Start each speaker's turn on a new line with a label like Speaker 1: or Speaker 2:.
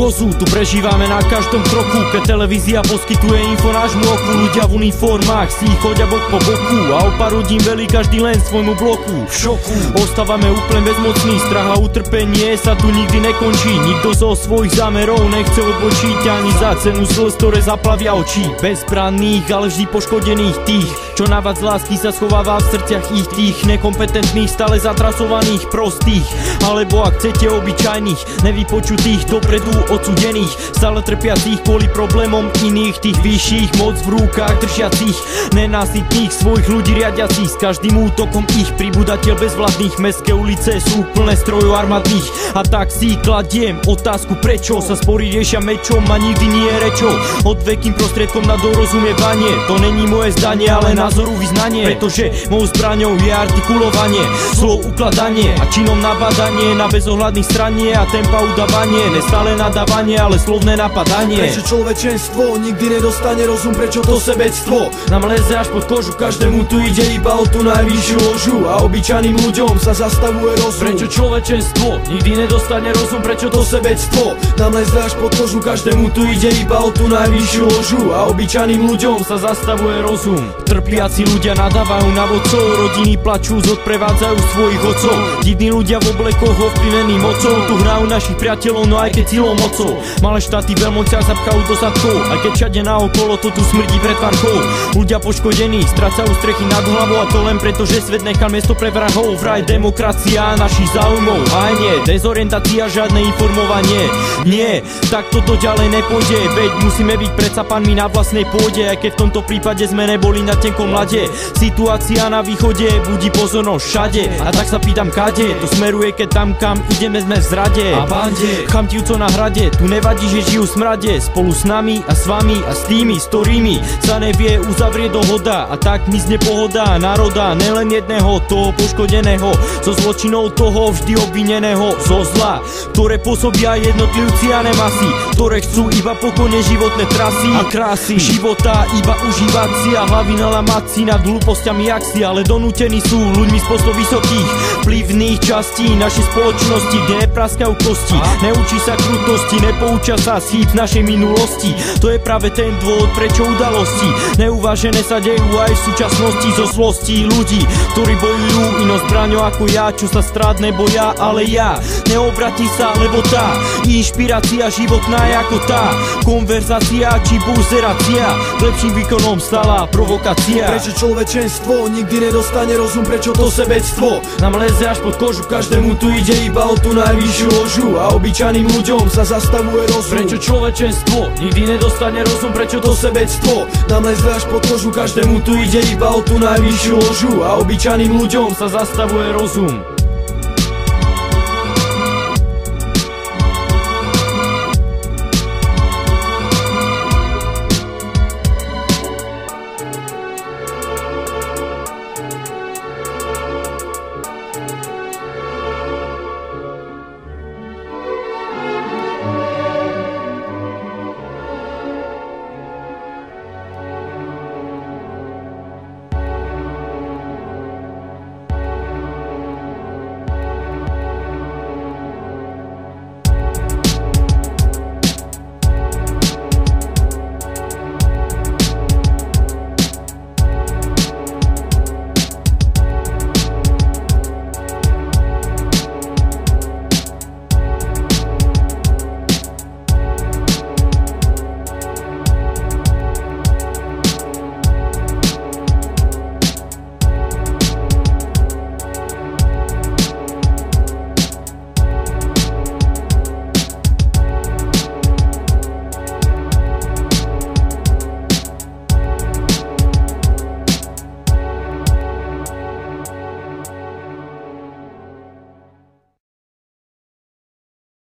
Speaker 1: hrôzu tu prežívame na každom kroku, keď televízia poskytuje info nášmu oku. Ľudia v uniformách si chodia bok po boku a o pár hodín velí každý len svojmu bloku. V šoku ostávame úplne bezmocní, strach a utrpenie sa tu nikdy nekončí. Nikto zo svojich zámerov nechce odbočiť ani za cenu slz, ktoré zaplavia oči. Bezbranných, ale vždy poškodených, tých, čo návod z lásky sa schováva v srdciach ich, tých nekompetentných, stále zatrasovaných, prostých, alebo ak chcete obyčajných, nevypočutých, dopredu odsudených, stále trpiacich kvôli problémom iných, tých vyšších, moc v rukách držiacich, nenásytných, svojich ľudí riadiacich. S každým útokom ich pribúdateľ bezvládnych, mestské ulice sú plné strojov armádnych. A tak si kladiem otázku, prečo sa spory riešia mečom a nikdy nie je rečou, odvekým prostriedkom na dorozumievanie. To není moje zdanie, ale názoru vyznanie, pretože mojou zbraňou je artikulovanie, slov ukladanie a činom nabádanie na bezohľadných stranie a tempa udávanie, nestále nadávanie, ale slovné napadanie.
Speaker 2: Prečo človečenstvo nikdy nedostane rozum, prečo to sebectvo
Speaker 1: nám leze až pod kožu, každému tu ide
Speaker 2: iba o tú najvyššiu ložu a obyčajným ľuďom sa zastavuje rozum.
Speaker 1: Prečo človečenstvo nikdy nedostane rozum, prečo to sebectvo
Speaker 2: nám leze až pod kožu, každému tu ide iba o tú najvyššiu ložu a obyčajným ľuďom
Speaker 1: sa zastavuje rozum. Trpiaci ľudia nadávajú na vodcov, rodiny plačú, odprevádzajú svojich otcov. Divní ľudia v oblekoch ovplyvnení mocou tu hrajú našich priateľov, no aj keď silou mocou. Malé štáty veľmocia zapchajú do zadkov, aj keď všade naokolo to tu smrdí pred tvarkou. Ľudia poškodení, strácajú strechy nad hlavou, a to len preto, že svet nechal miesto pre vrahov. Vraj demokracia našich záujmov, aj nie dezorientácia, žiadne informovanie. Nie, tak toto ďalej nepôjde, veď musíme byť predsa pánmi na vlastnej pôde, aj keď v tomto prípade sme neboli na tenkom ľade. Situácia na východe budí pozornosť všade, a tak sa pýtam kade to smeruje, keď tam kam ideme sme v zrade a bande chamtivcov na hrade. Tu nevadí, že žijú v smrade, spolu s nami a s vami a s tými, s ktorými sa nevie uzavrieť dohoda, a tak mizne pohoda národa, nelen jedného, toho poškodeného, so zločinou toho vždy obvineného, zo zla, ktoré pôsobia jednotlivci a nemasy, ktoré chcú iba pokojne životné trasy a krásy života iba užívať si a hlavy nalamať si nad hlúpostiami jak si, ale donútení sú ľuďmi z postov vysokých vplyvných častí našej spoločnosti, kde nepraskajú kosti, neučí sa krutosti, nepoučia sa z chýb našej minulosti. To je práve ten dôvod, prečo udalosti neuvážené sa dejú aj v súčasnosti zo zlosti ľudí, ktorí bojujú inou zbraňou ako ja, čo sa strát neboja, ale ja neobratí sa, lebo tá inšpirácia životná je ako tá konverzácia či buzerácia, lepším výkonom stala provokácia.
Speaker 2: Prečo človečenstvo nikdy nedostane rozum, prečo to sebectvo
Speaker 1: nám leze až pod kožu,
Speaker 2: každému tu ide iba o tú najvyššiu ložu a obyčajným ľuďom sa zastavuje rozum.
Speaker 1: Prečo človečenstvo nikdy nedostane rozum, prečo
Speaker 2: to sebectvo nám leze až pod kožu, každému tu ide iba o tú najvyššiu ložu a obyčajným ľuďom
Speaker 1: sa zastavuje rozum.